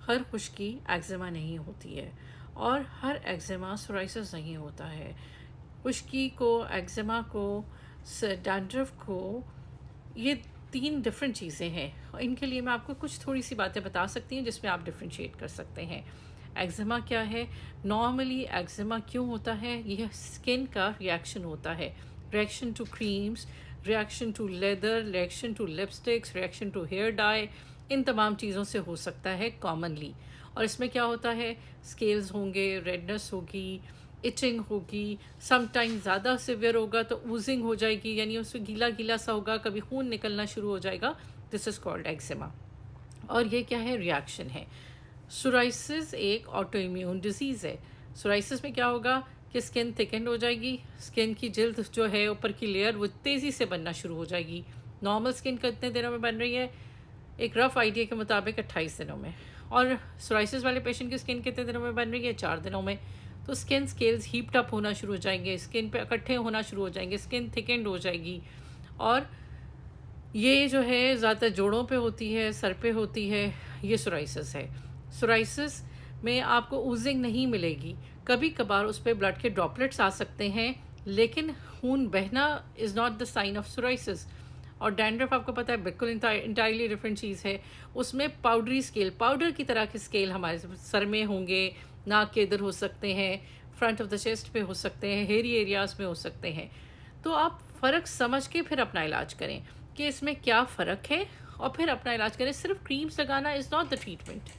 हर खुश्की eczema नहीं होती है और हर एक्जिमा सोराइसिस नहीं होता है। खुश्की को, एक्जिमा को, डैंड्रफ को, ये 3 डिफरेंट चीज़ें हैं और इनके लिए मैं आपको कुछ थोड़ी सी बातें बता सकती हूँ जिसमें आप डिफ्रेंशिएट कर सकते हैं। एक्जिमा क्या है? नॉर्मली एक्जिमा क्यों होता है? यह स्किन का रिएक्शन होता है। Reaction to creams, reaction to leather, reaction to lipsticks, reaction to hair dye, इन तमाम चीज़ों से हो सकता है कॉमनली। और इसमें क्या होता है? स्केल्स होंगे, रेडनेस होगी, इचिंग होगी, समटाइम ज़्यादा सिवियर होगा तो ऊजिंग हो जाएगी, यानी उसमें गीला गीला सा होगा, कभी खून निकलना शुरू हो जाएगा। This is called eczema. और ये क्या है? रिएक्शन है। सोराइसिस एक ऑटो इम्यून डिजीज़ है। सोराइसिस में क्या होगा कि स्किन थिकन हो जाएगी, स्किन की जिल्द जो है ऊपर की लेयर वो तेज़ी से बनना शुरू हो जाएगी। नॉर्मल स्किन कितने दिनों में बन रही है? एक रफ आइडिया के मुताबिक 28 दिनों में। और सोराइसिस वाले पेशेंट की स्किन कितने दिनों में बन रही है? 4 दिनों में। तो स्किन स्केल्स हीप्ड अप होना शुरू हो जाएंगे, स्किन पे इकट्ठे होना शुरू हो जाएंगे, स्किन थिकेंड हो जाएगी। और ये जो है ज़्यादातर जोड़ों पे होती है, सर पे होती है, ये सोराइसिस है। सोराइसिस में आपको ऊजिंग नहीं मिलेगी, कभी कभार उस पर ब्लड के ड्रॉपलेट्स आ सकते हैं, लेकिन खून बहना is not the sign of psoriasis. और डैंड्रफ आपको पता है बिल्कुल इंटायरली डिफरेंट चीज़ है। उसमें पाउडरी स्केल, पाउडर की तरह के स्केल हमारे सर में होंगे, नाक के इधर हो सकते हैं, फ्रंट ऑफ द चेस्ट पे हो सकते हैं, हेयरी एरियाज़ में हो सकते हैं। तो आप फ़र्क समझ के फिर अपना इलाज करें कि इसमें क्या फ़र्क है और फिर अपना इलाज करें। सिर्फ क्रीम्स लगाना इज़ नॉट द ट्रीटमेंट।